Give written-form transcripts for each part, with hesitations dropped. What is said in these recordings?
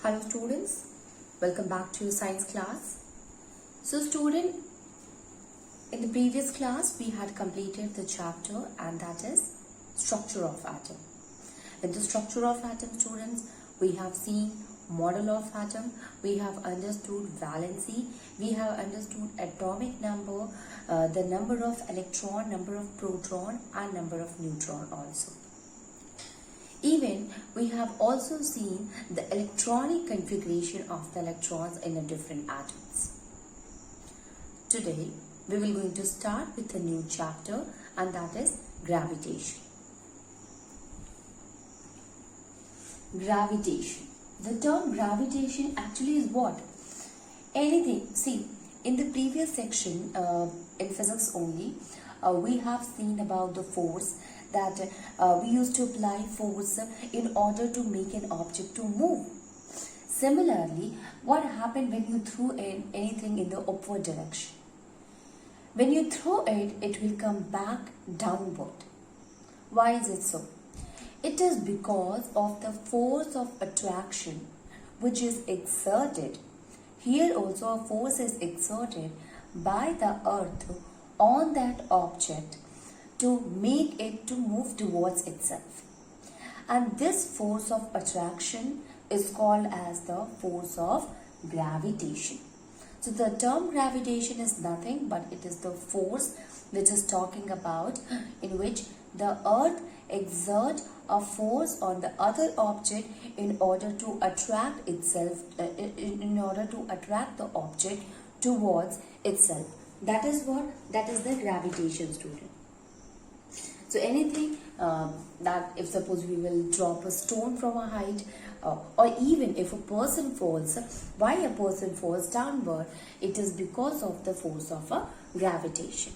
Hello students, welcome back to your science class. So student, in the previous class we had completed the chapter and that is structure of atom. In the structure of atom students, we have seen model of atom, we have understood valency, we have understood atomic number, the number of electron, number of proton and number of neutron also. Even we have also seen the electronic configuration of the electrons in the different atoms. Today we will going to start with a new chapter and that is gravitation. Gravitation. The term gravitation actually is what? Anything. See, in the previous section in physics only, we have seen about the force that we used to apply force in order to make an object to move. Similarly, what happened when you threw in anything in the upward direction? When you throw it, it will come back downward. Why is it so? It is because of the force of attraction which is exerted. Here also a force is exerted by the earth on that object to make it to move towards itself. And this force of attraction is called as the force of gravitation. So the term gravitation is nothing but it is the force which is talking about in which the earth exerts a force on the other object in order to attract itself, in order to attract the object towards itself. That is what? That is the gravitation, student. So anything that if suppose we will drop a stone from a height or even if a person falls, why a person falls downward? It is because of the force of a gravitation.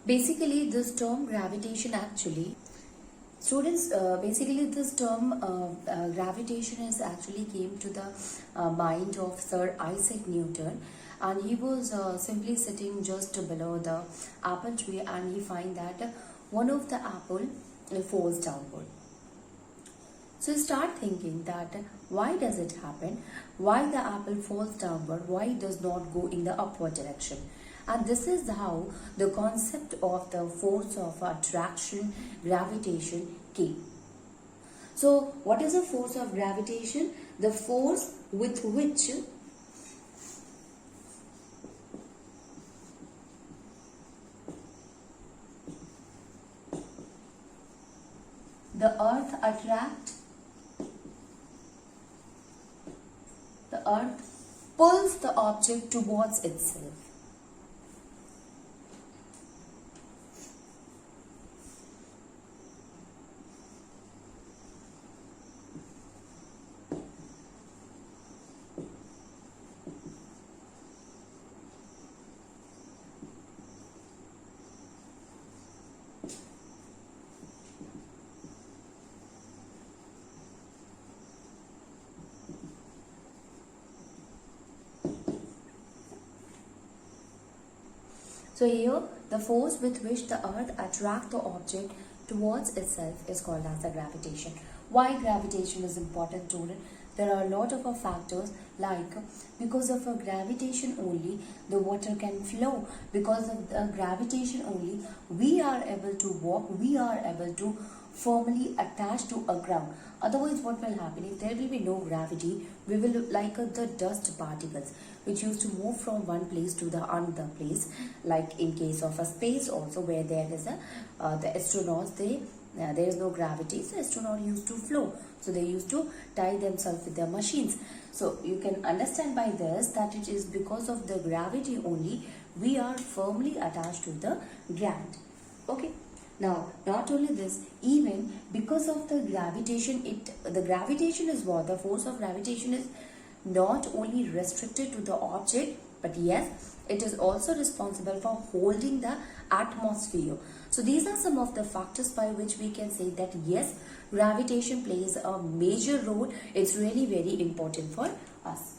Basically this term gravitation actually, students, basically this term gravitation is actually came to the mind of Sir Isaac Newton. And he was simply sitting just below the apple tree and he find that one of the apple falls downward. So you start thinking that why does it happen? Why the apple falls downward? Why it does not go in the upward direction? And this is how the concept of the force of attraction, gravitation came. So what is the force of gravitation? The force with which the earth pulls the object towards itself. So here, the force with which the earth attracts the object towards itself is called as the gravitation. Why gravitation is important, student? There are a lot of factors like because of a gravitation only the water can flow. Because of the gravitation only we are able to walk, we are able to firmly attach to a ground. Otherwise what will happen? If there will be no gravity, we will look like the dust particles which used to move from one place to the another place, like in case of a space also where there is a the astronauts, there is no gravity, so astronaut used to flow, so they used to tie themselves with their machines. So you can understand by this that it is because of the gravity only we are firmly attached to the ground. Okay. Now, not only this, even because of the gravitation, the gravitation is what? The force of gravitation is not only restricted to the object, but yes, it is also responsible for holding the atmosphere. So these are some of the factors by which we can say that yes, gravitation plays a major role. It's really very important for us.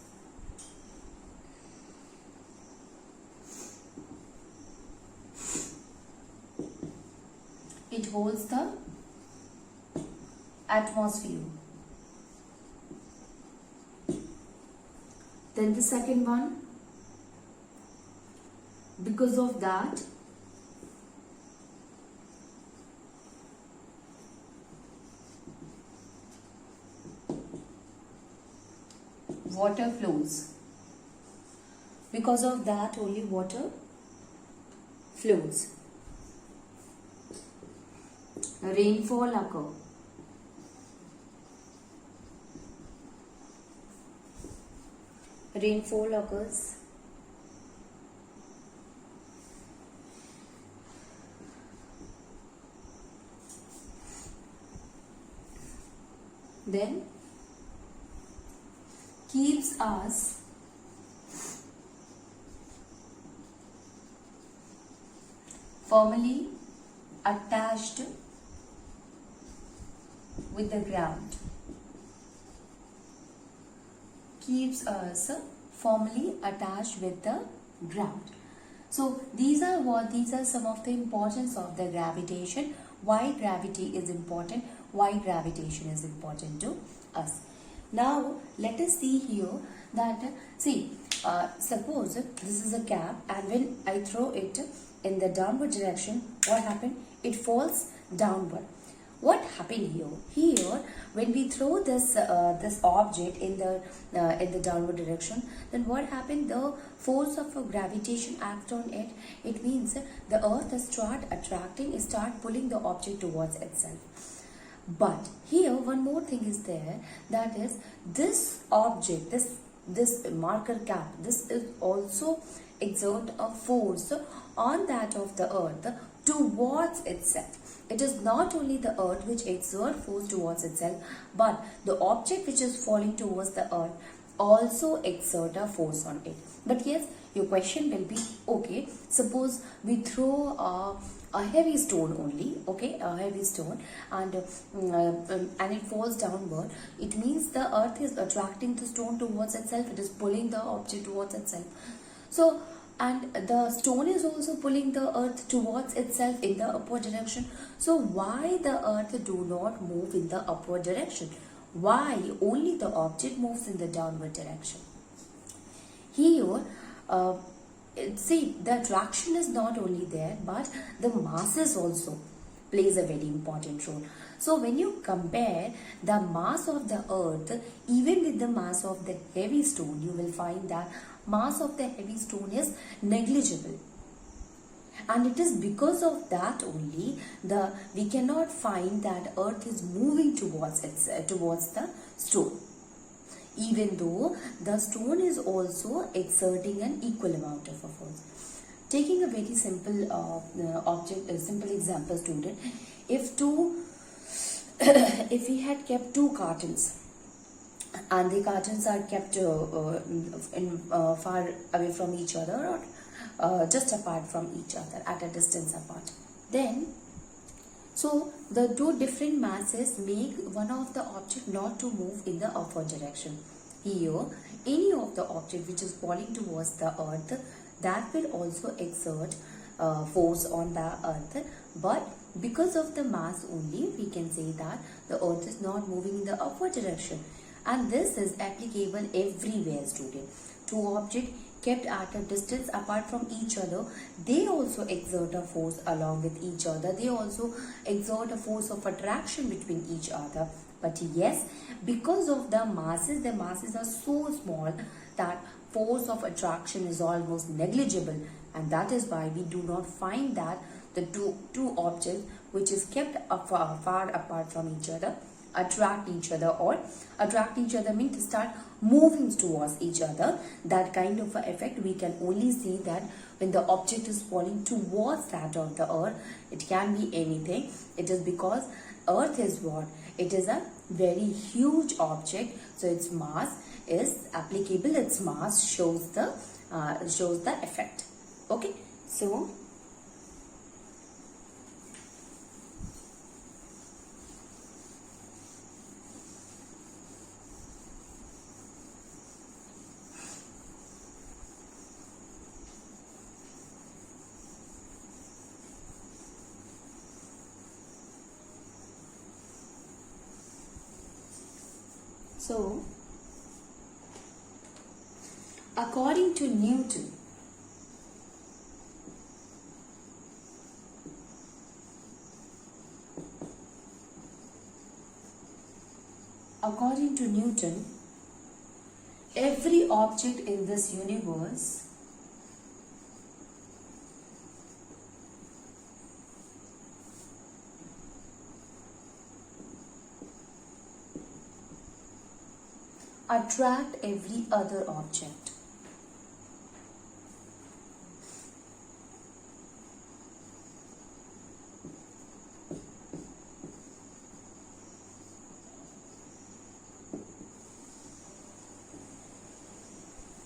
It holds the atmosphere. Then the second one, because of that water flows. Because of that only water flows. Rainfall occur. Rainfall occurs. Then keeps us firmly attached with the ground. Keeps us firmly attached with the ground. So these are some of the importance of the gravitation. Why gravity is important? Why gravitation is important to us? Now let us see here that suppose this is a cap, and when I throw it in the downward direction, what happened? It falls downward. What happened here? Here, when we throw this object in the downward direction, then what happened? The force of gravitation acts on it. It means the earth start pulling the object towards itself. But here, one more thing is there. That is, this object, this marker cap, this is also exert a force on that of the earth towards itself. It is not only the earth which exerts force towards itself, but the object which is falling towards the earth also exert a force on it. But yes, your question will be, okay, suppose we throw a heavy stone only, okay, a heavy stone, and it falls downward. It means the earth is attracting the stone towards itself. It is pulling the object towards itself. So, and the stone is also pulling the earth towards itself in the upward direction. So why the earth do not move in the upward direction? Why only the object moves in the downward direction? Here, see, the attraction is not only there, but the masses also plays a very important role. So when you compare the mass of the earth even with the mass of the heavy stone, you will find that mass of the heavy stone is negligible. And it is because of that only we cannot find that earth is moving towards the stone, even though the stone is also exerting an equal amount of a force. Taking a very simple simple example, student, if we had kept two cartons, and the cartons are kept far away from each other, or just apart from each other, at a distance apart, then so the two different masses make one of the object not to move in the upward direction. Here, any of the object which is falling towards the earth, that will also exert force on the earth, but because of the mass only, we can say that the earth is not moving in the upward direction. And this is applicable everywhere, student. Two objects kept at a distance apart from each other, they also exert a force along with each other. They also exert a force of attraction between each other. But yes, because of the masses are so small that force of attraction is almost negligible, and that is why we do not find that the two objects which is kept far apart from each other attract each other, or attract each other means to start moving towards each other. That kind of effect we can only see that when the object is falling towards that of the earth. It can be anything. It is because earth is what? It is a very huge object, so its mass is applicable. Its mass shows the effect. Okay, so According to Newton, every object in this universe attract every other object.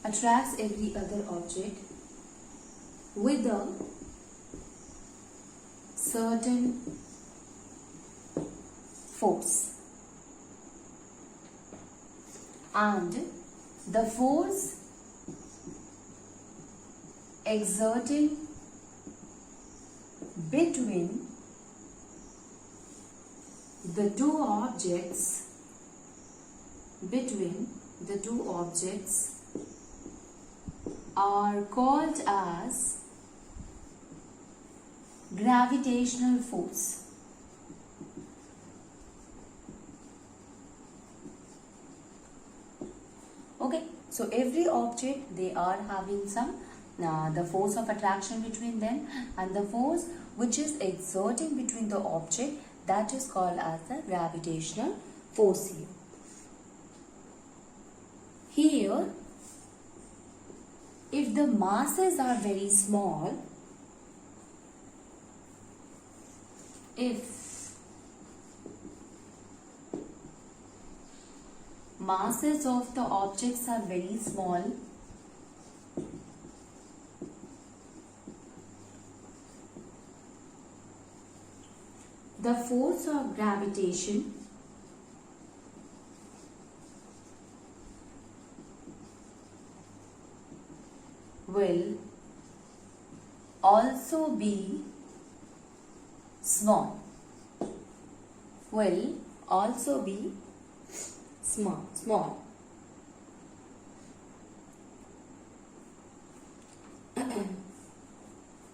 Attracts every other object with a certain force, and the force exerting between the two objects are called as gravitational force. Okay, so every object, they are having some the force of attraction between them, and the force which is exerting between the object, that is called as the gravitational force here. Here, if the masses are very small, if masses of the objects are very small, the force of gravitation will also be small.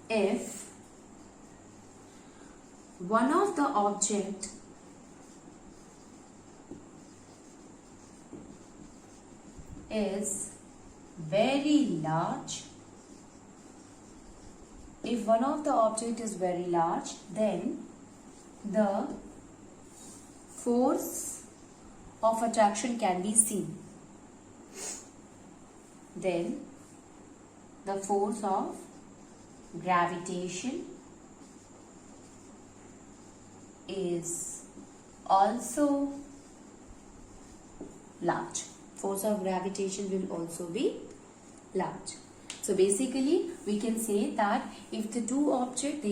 If one of the object is very large, then the force of attraction can be seen. Then the force of gravitation is also large. Force of gravitation will also be large. So basically, we can say that if the two objects,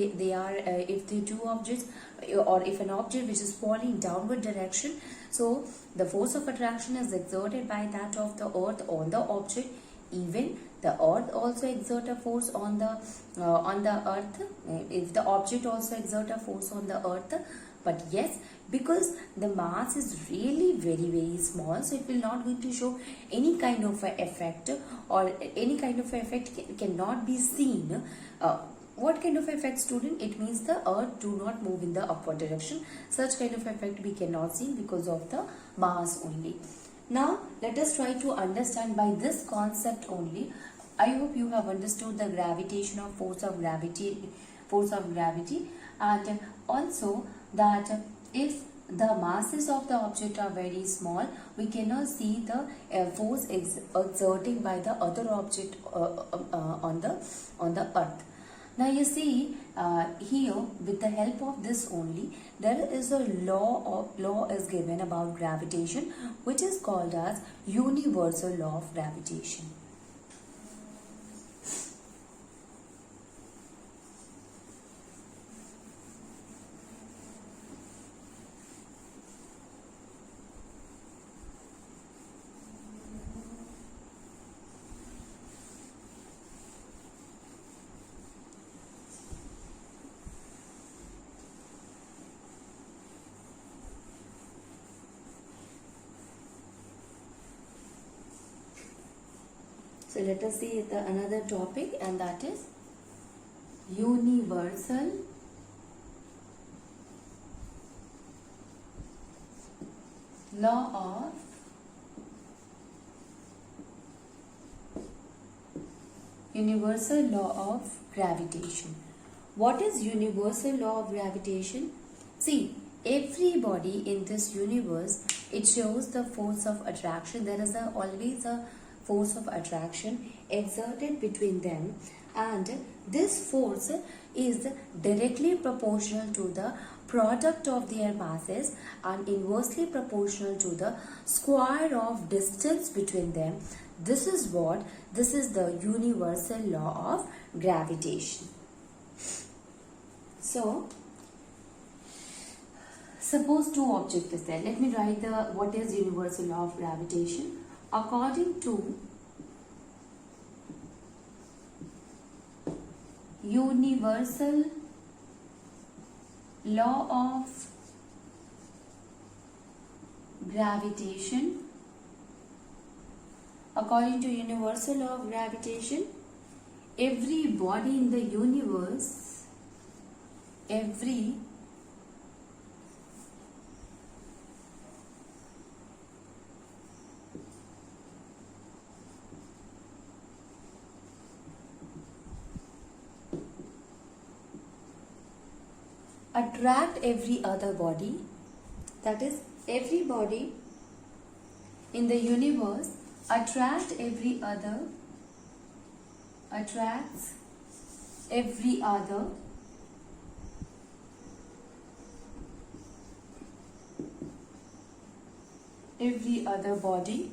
or if an object which is falling downward direction, so the force of attraction is exerted by that of the earth on the object. Even the earth also exert a force on the earth. If the object also exert a force on the earth, but yes, because the mass is really very small, so it will not going to show any kind of a effect, or any kind of effect cannot be seen. What kind of effect, student? It means the earth do not move in the upward direction. Such kind of effect we cannot see because of the mass only. Now let us try to understand by this concept only. I hope you have understood the gravitational force of gravity, and also that if the masses of the object are very small, we cannot see the force exerting by the other object on the earth. Now you see here, with the help of this only, there is a law is given about gravitation, which is called as universal law of gravitation. So let us see another topic, and that is universal law of gravitation. What is universal law of gravitation? See, everybody in this universe, it shows the force of attraction. There is always a force of attraction exerted between them, and this force is directly proportional to the product of their masses and inversely proportional to the square of distance between them. This is the universal law of gravitation. So, suppose two objects is there. Let me write what is universal law of gravitation. According to universal law of gravitation, according to universal law of gravitation, every body in the universe, every attract every other body. That is, every body in the universe attracts every other body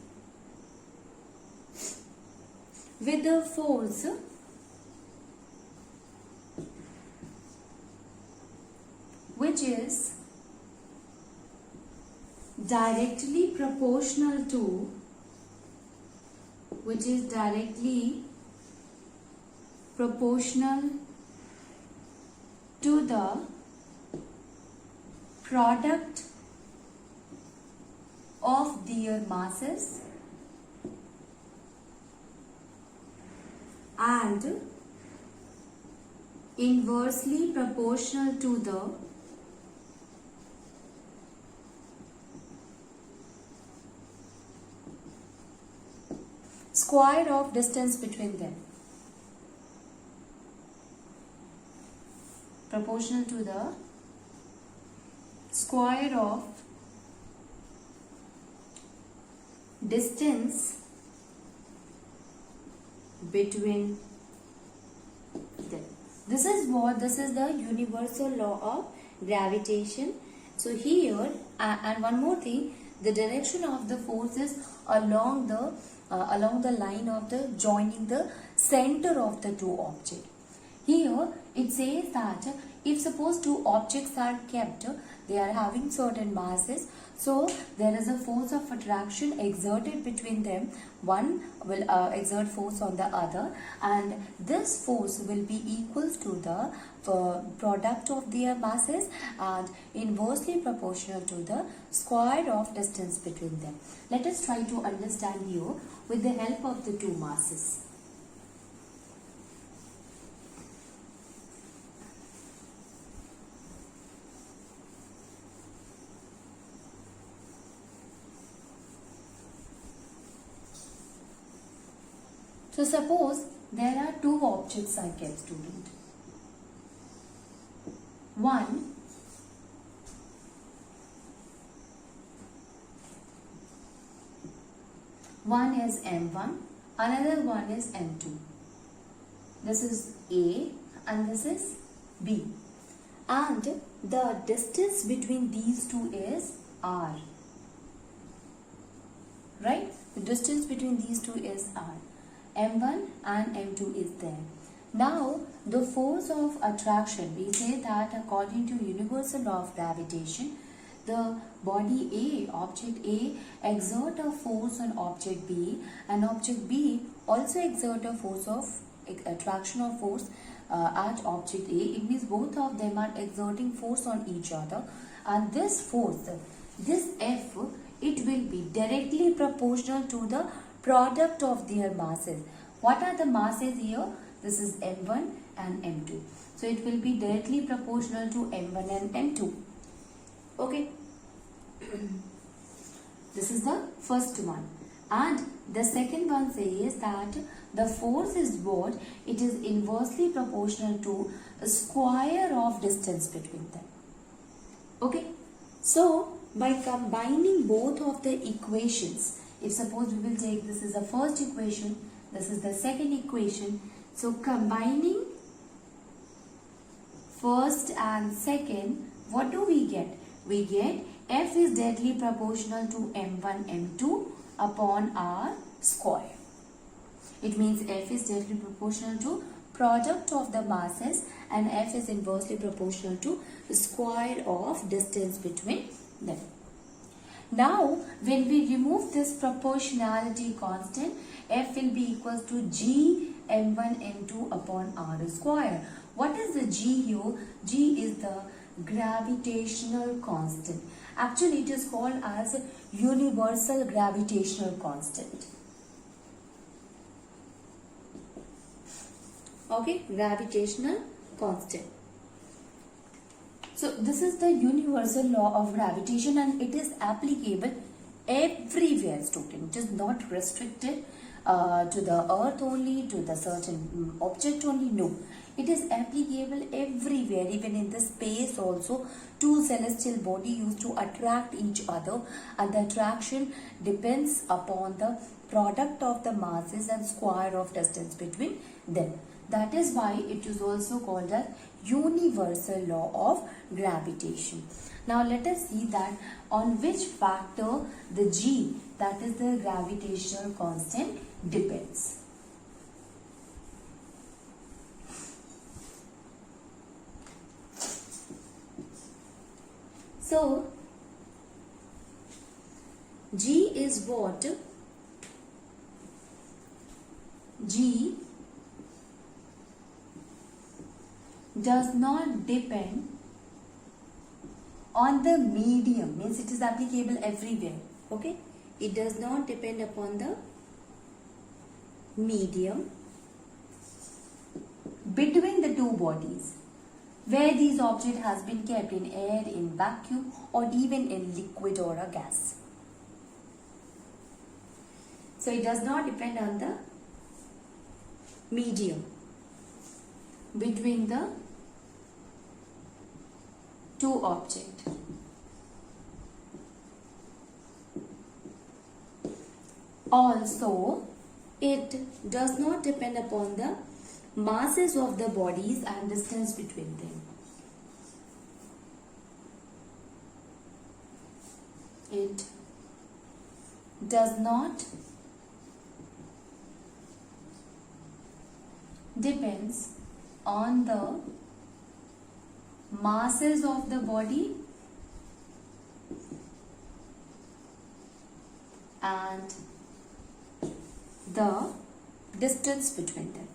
with the force which is directly proportional to the product of their masses and inversely proportional to the square of distance between them. Proportional to the square of distance between them. This is the universal law of gravitation. So here, and one more thing, the direction of the force is along the line of the joining the center of the two objects. Here it says that if suppose two objects are kept, they are having certain masses, so there is a force of attraction exerted between them. One will exert force on the other, and this force will be equal to the product of their masses and inversely proportional to the square of distance between them. Let us try to understand here with the help of the two masses. So suppose there are two objects I kept, student. One is M1, another one is M2. This is A and this is B. And the distance between these two is R. Right? The distance between these two is R. M1 and M2 is there. Now, the force of attraction, we say that according to universal law of gravitation, the body A, object A, exert a force on object B, and object B also exert a force of attraction or force at object A. It means both of them are exerting force on each other, and this force, this F, it will be directly proportional to the product of their masses. What are the masses here? This is m1 and m2. So it will be directly proportional to m1 and m2. Okay. This is the first one. And the second one says that the force is what? It is inversely proportional to a square of distance between them. Okay. So by combining both of the equations, if suppose we will take this is the first equation, this is the second equation. So combining first and second, what do we get? We get F is directly proportional to m1 m2 upon r square. It means F is directly proportional to product of the masses and F is inversely proportional to the square of distance between them. Now when we remove this proportionality constant, F will be equals to G m1 m2 upon r square. What is the G here? G is the gravitational constant. Actually it is called as universal gravitational constant. Okay, gravitational constant. So this is the universal law of gravitation and it is applicable everywhere, student. It is not restricted to the earth only, to the certain object only. No, it is applicable everywhere, even in the space also. Two celestial bodies used to attract each other and the attraction depends upon the product of the masses and square of distance between them. That is why it is also called as universal law of gravitation. Now let us see that on which factor the G, that is the gravitational constant, depends. So G is what? G does not depend on the medium, means it is applicable everywhere. Okay, it does not depend upon the medium between the two bodies where these object has been kept, in air, in vacuum, or even in liquid or a gas. So it does not depend on the medium between the two objects. Also, it does not depend upon the masses of the bodies and distance between them. It does not depends on the masses of the body and the distance between them.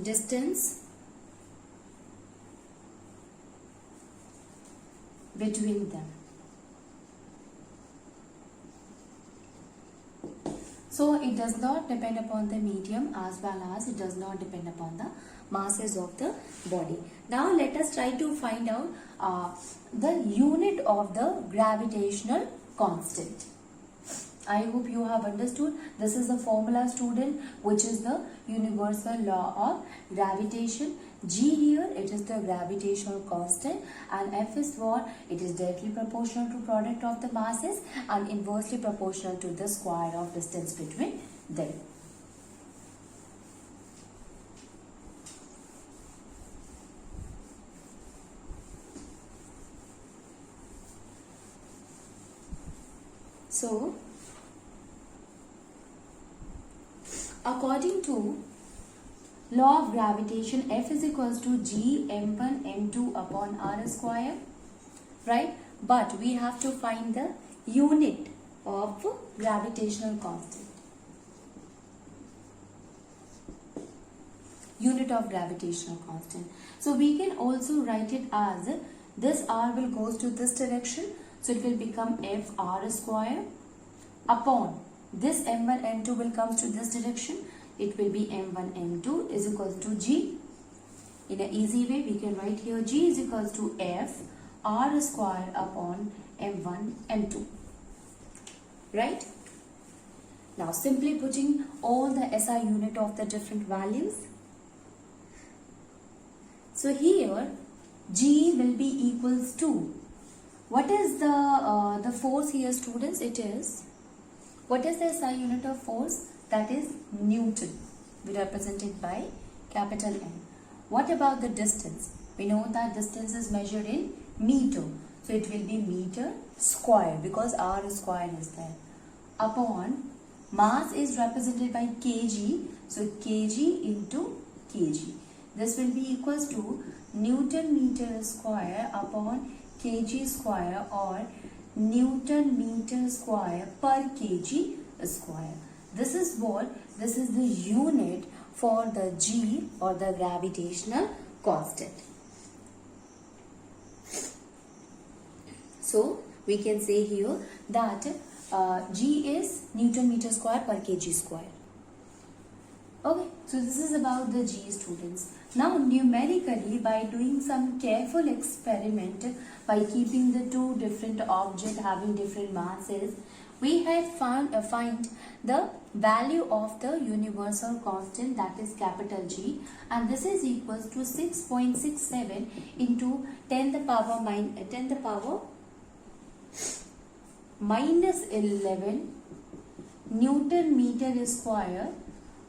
Distance between them. So it does not depend upon the medium as well as it does not depend upon the masses of the body. Now let us try to find out the unit of the gravitational constant. I hope you have understood. This is the formula, student, which is the universal law of gravitation. G here, it is the gravitational constant, and F is what? It is directly proportional to product of the masses and inversely proportional to the square of distance between them. So, according to law of gravitation, F is equals to G m1 m2 upon r square, right? But we have to find the unit of gravitational constant. Unit of gravitational constant. So we can also write it as This r will goes to this direction, so it will become fr square upon this m1 m2 will come to this direction, it will be m1 m2 is equals to g. In an easy way we can write here g is equals to f r square upon m1 m2, right? Now simply putting all the SI unit of the different values. So here G will be equals to, what is the force here students? It is, what is the SI unit of force? That is Newton. We represent it by capital N. What about the distance? We know that distance is measured in meter. So it will be meter square because r square is there. Upon mass is represented by kg. So kg into kg. This will be equals to Newton meter square upon kg square or Newton meter square per kg square. This is what? This is the unit for the G or the gravitational constant. So we can say here that G is Newton meter square per kg square. Okay, so this is about the G, students. Now numerically, by doing some careful experiment, by keeping the two different objects having different masses, we had find the value of the universal constant, that is capital G, and this is equals to 6.67 into 10 the power minus 11 Newton meter square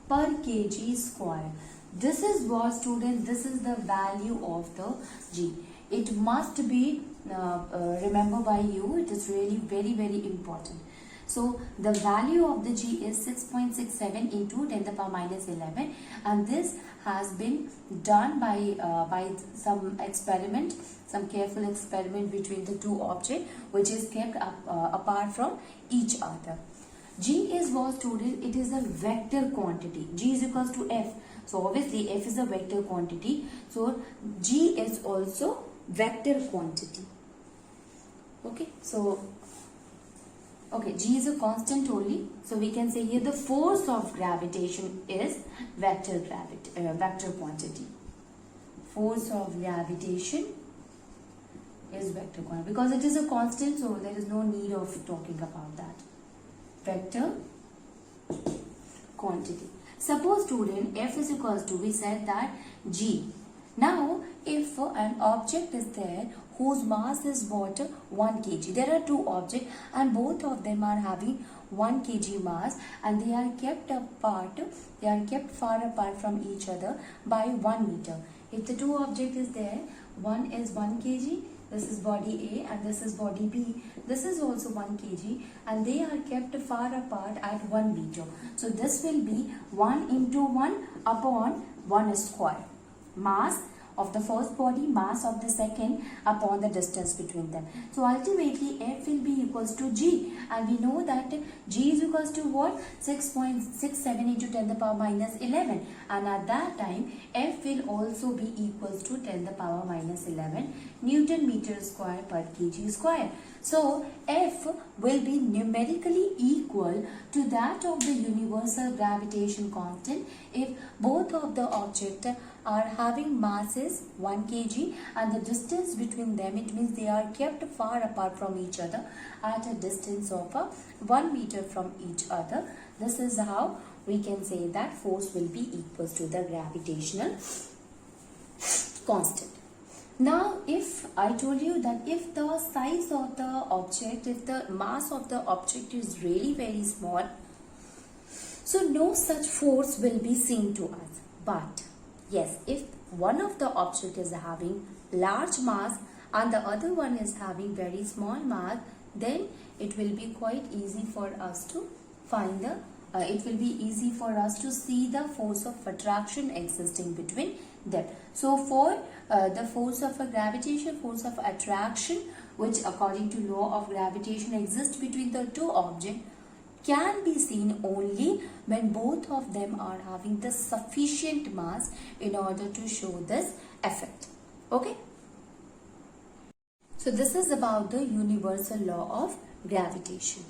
per kg square. This is what, students, this is the value of the G. It must be remembered by you. It is really very important. So the value of the G is 6.67 into 10 the power minus 11, and this has been done by some experiment, some careful experiment between the two objects, which is kept apart from each other. G is what, student? It is a vector quantity. G is equals to F. So obviously F is a vector quantity. So G is also vector quantity. Okay. So okay, G is a constant only. So we can say here the force of gravitation is vector quantity. Force of gravitation is vector quantity because it is a constant. So there is no need of talking about that. Vector quantity. Suppose, student, F is equals to, we said that G. Now if an object is there whose mass is what, 1 kg. There are two objects and both of them are having 1 kg mass, and they are kept apart, they are kept far apart from each other by 1 meter. If the two objects is there, one is 1 kg, this is body A and this is body B, this is also 1 kg, and they are kept far apart at 1 meter. So this will be 1 into 1 upon 1 square. Mass of the first body, mass of the second upon the distance between them. So ultimately F will be equals to G, and we know that G is equals to what? 6.67 into 10 the power minus 11, and at that time F will also be equals to 10 the power minus 11 Newton meter square per kg square. So F will be numerically equal to that of the universal gravitation constant if both of the objects are having masses 1 kg and the distance between them, it means they are kept far apart from each other at a distance of 1 meter from each other. This is how we can say that force will be equals to the gravitational constant. Now if I told you that if the size of the object, if the mass of the object is really very small, so no such force will be seen to us. But yes, if one of the object is having large mass and the other one is having very small mass, then it will be quite easy for us to find the it will be easy for us to see the force of attraction existing between them. So for the force of a gravitation, force of attraction, which according to law of gravitation exists between the two objects, can be seen only when both of them are having the sufficient mass in order to show this effect. Okay. So this is about the universal law of gravitation.